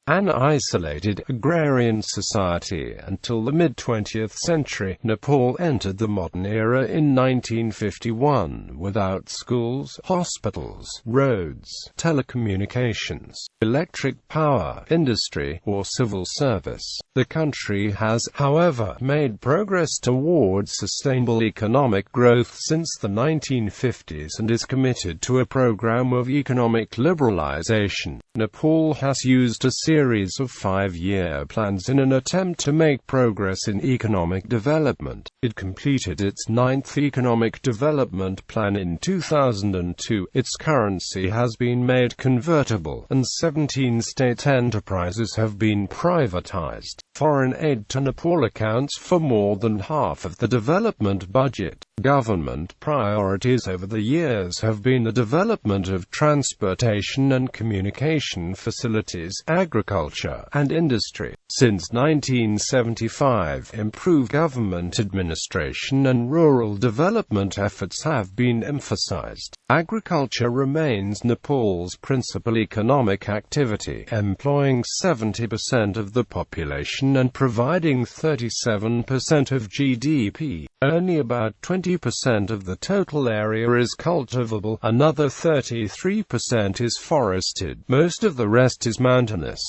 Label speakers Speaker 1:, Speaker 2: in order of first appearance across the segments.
Speaker 1: an isolated agrarian society until the mid-20th century. Nepal entered the modern era in 1951 without schools, hospitals, roads, telecommunications, electric power, industry, or civil service. The country has, however, made progress towards sustainable economic growth since the 1950s and is committed to a program of economic liberalisation. Nepal has used a series of 5-year plans in an attempt to make progress in economic development. It completed its 9th Economic Development Plan in 2002. Its currency has been made convertible, and 17 state enterprises have been privatized. Foreign aid to Nepal accounts for more than half of the development budget. Government priorities over the years have been the development of transportation and communication facilities, agriculture, and industry. Since 1975, improved government administration and rural development efforts have been emphasized. Agriculture remains Nepal's principal economic activity, employing 70% of the population and providing 37% of GDP. Only about 20% of the total area is cultivable, another 33% is forested. Most of the rest is mountainous.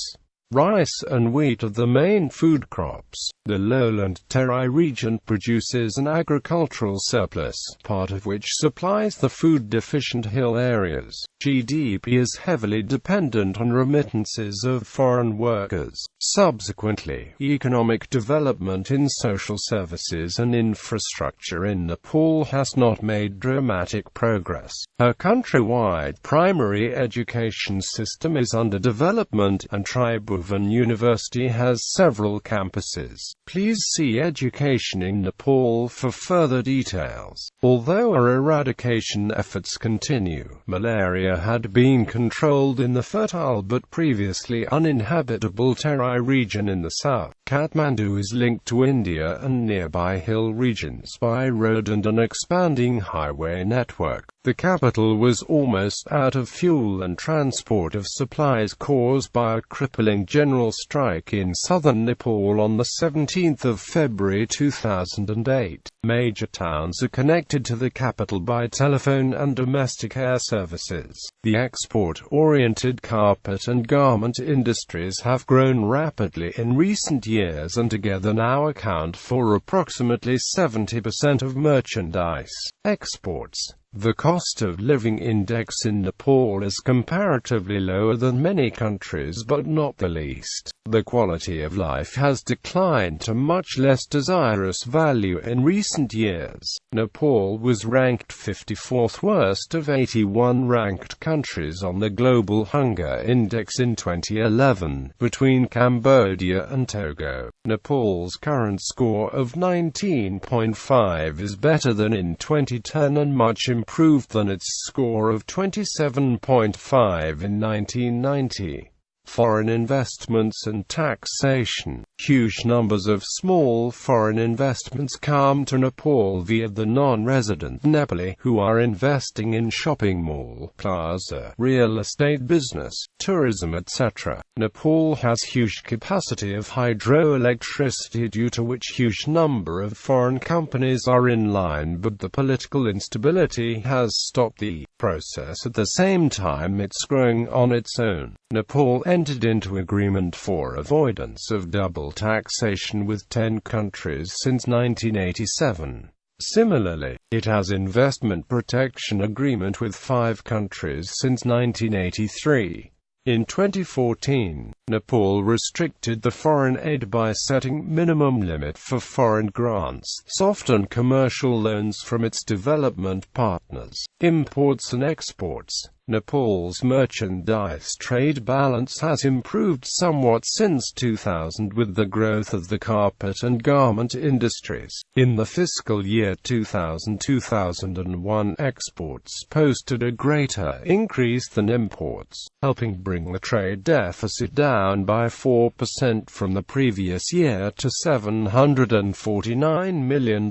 Speaker 1: Rice and wheat are the main food crops. The lowland Terai region produces an agricultural surplus, part of which supplies the food-deficient hill areas. GDP is heavily dependent on remittances of foreign workers. Subsequently, economic development in social services and infrastructure in Nepal has not made dramatic progress. Her countrywide primary education system is under development, and Tribhuvan University has several campuses. Please see Education in Nepal for further details. Although our eradication efforts continue, malaria had been controlled in the fertile but previously uninhabitable Terai region in the south. Kathmandu is linked to India and nearby hill regions by road and an expanding highway network. The capital was almost out of fuel, and transport of supplies caused by a crippling general strike in southern Nepal on the 17th of February 2008. Major towns are connected to the capital by telephone and domestic air services. The export-oriented carpet and garment industries have grown rapidly in recent years and together now account for approximately 70% of merchandise exports. The cost of living index in Nepal is comparatively lower than many countries, but not the least. The quality of life has declined to much less desirous value in recent years. Nepal was ranked 54th worst of 81 ranked countries on the Global Hunger Index in 2011, between Cambodia and Togo. Nepal's current score of 19.5 is better than in 2010 and much improved than its score of 27.5 in 1990. Foreign investments and taxation. Huge numbers of small foreign investments come to Nepal via the non-resident Nepali, who are investing in shopping mall, plaza, real estate business, tourism, etc. Nepal has huge capacity of hydroelectricity, due to which huge number of foreign companies are in line, but the political instability has stopped the process. At the same time, it's growing on its own. Nepal entered into agreement for avoidance of double taxation with 10 countries since 1987. Similarly, it has investment protection agreement with 5 countries since 1983. In 2014, Nepal restricted the foreign aid by setting minimum limit for foreign grants, softened commercial loans from its development partners, imports and exports. Nepal's merchandise trade balance has improved somewhat since 2000 with the growth of the carpet and garment industries. In the fiscal year 2000-2001, exports posted a greater increase than imports, helping bring the trade deficit down by 4% from the previous year to $749 million.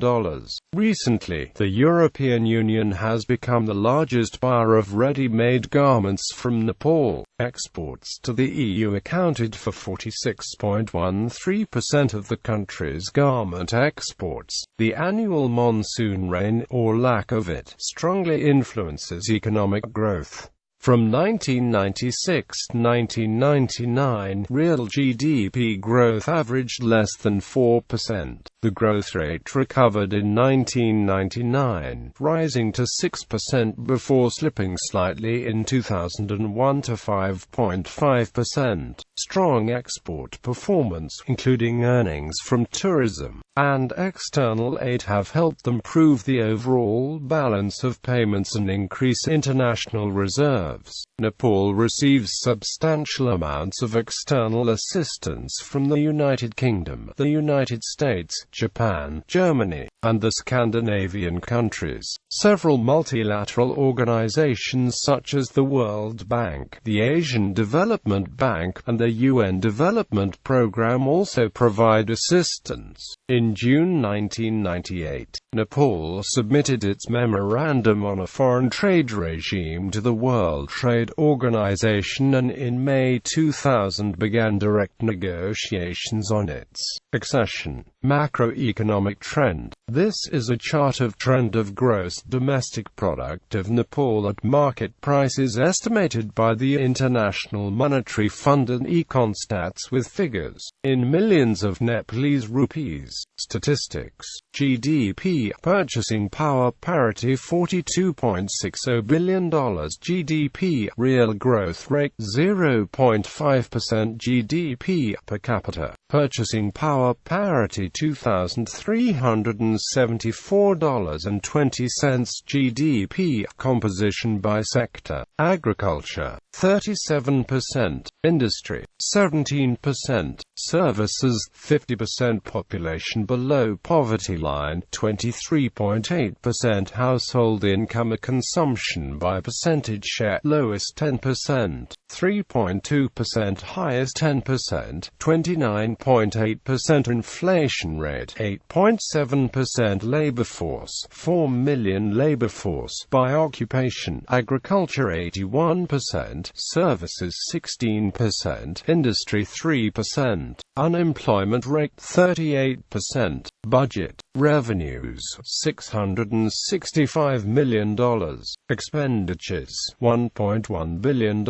Speaker 1: Recently, the European Union has become the largest buyer of ready-made made garments from Nepal. Exports to the EU accounted for 46.13% of the country's garment exports. The annual monsoon rain, or lack of it, strongly influences economic growth. From 1996 to 1999, real GDP growth averaged less than 4%. The growth rate recovered in 1999, rising to 6% before slipping slightly in 2001 to 5.5%. Strong export performance, including earnings from tourism and external aid, have helped improve the overall balance of payments and increase international reserves. Nepal receives substantial amounts of external assistance from the United Kingdom, the United States, Japan, Germany, and the Scandinavian countries. Several multilateral organizations such as the World Bank, the Asian Development Bank, and the UN Development Programme also provide assistance. In June 1998, Nepal submitted its Memorandum on a Foreign Trade Regime to the World Trade Organization, and in May 2000 began direct negotiations on its accession. Macroeconomic Trend. This is a chart of trend of gross domestic product of Nepal at market prices estimated by the International Monetary Fund and Econstats with figures in millions of Nepalese rupees. Statistics. GDP, purchasing power parity $42.60 billion. GDP, real growth rate 0.5%. GDP per capita, purchasing power parity $2,374.20. GDP, composition by sector. Agriculture, 37%, industry, 17%, services, 50%, population below poverty line, 23.8%, household income or consumption by percentage share, lowest 10%, 3.2%, highest 10%, 29.8%, inflation rate, 8.7%, labor force, 4 million labor force by occupation, agriculture 81%, services 16%, industry 3%, unemployment rate 38%, budget, revenues $665 million, expenditures $1.1 billion,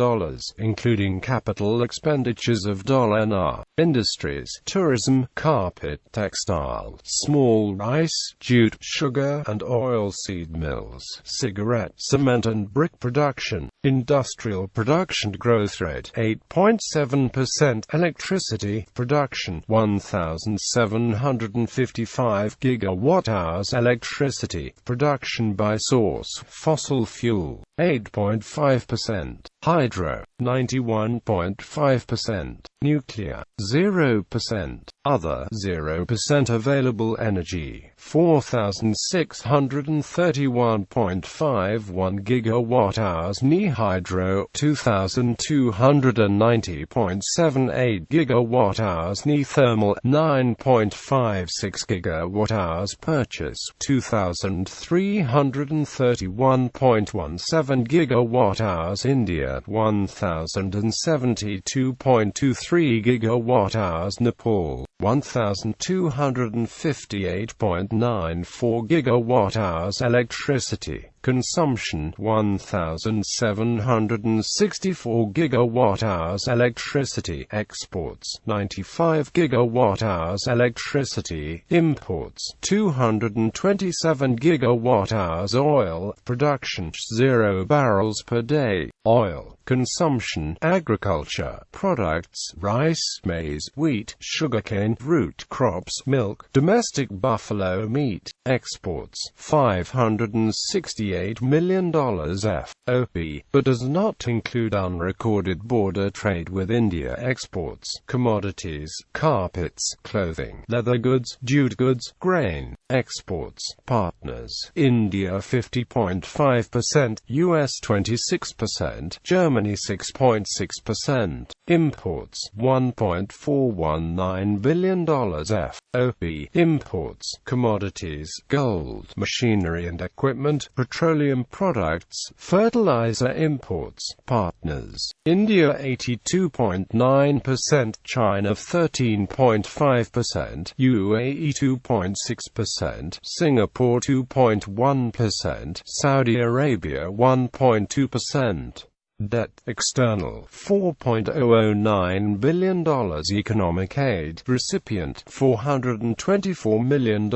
Speaker 1: including capital expenditures of $. Industries, tourism, carpet, textile, small rice, jute, sugar and oilseed mills, cigarette, cement and brick production. Industrial production growth rate 8.7%, electricity production 1,755 gigawatt-hours, electricity production by source fossil fuel 8.5%, hydro 91.5%, nuclear 0%, other 0%, available energy 4,631.51 gigawatt-hours, hydro 2,290.78 gigawatt-hours, thermal 9.56 gigawatt-hours, purchase 2,331.17 gigawatt-hours, India 1,072.23 gigawatt-hours, Nepal 1,258.94 gigawatt-hours, electricity consumption 1,764 gigawatt-hours, electricity exports 95 gigawatt-hours, electricity imports 227 gigawatt-hours, oil production 0 barrels per day, oil consumption, agriculture products, rice, maize, wheat, sugarcane, root crops, milk, domestic buffalo meat, exports $568 million FOB, but does not include unrecorded border trade with India, exports commodities, carpets, clothing, leather goods, jute goods, grain, Exports, partners, India 50.5%, US 26%, Germany 6.6%. Imports, $1.419 billion. FOB, imports, commodities, gold, machinery and equipment, petroleum products, fertilizer. Imports, partners, India 82.9%, China 13.5%, UAE 2.6%, Singapore 2.1%, Saudi Arabia 1.2%. Debt, external, $4.009 billion. Economic aid, recipient, $424 million.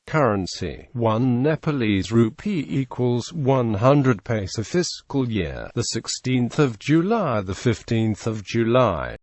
Speaker 1: Currency, 1 Nepalese rupee equals 100 paisa. Fiscal year, the 16th of July, the 15th of July.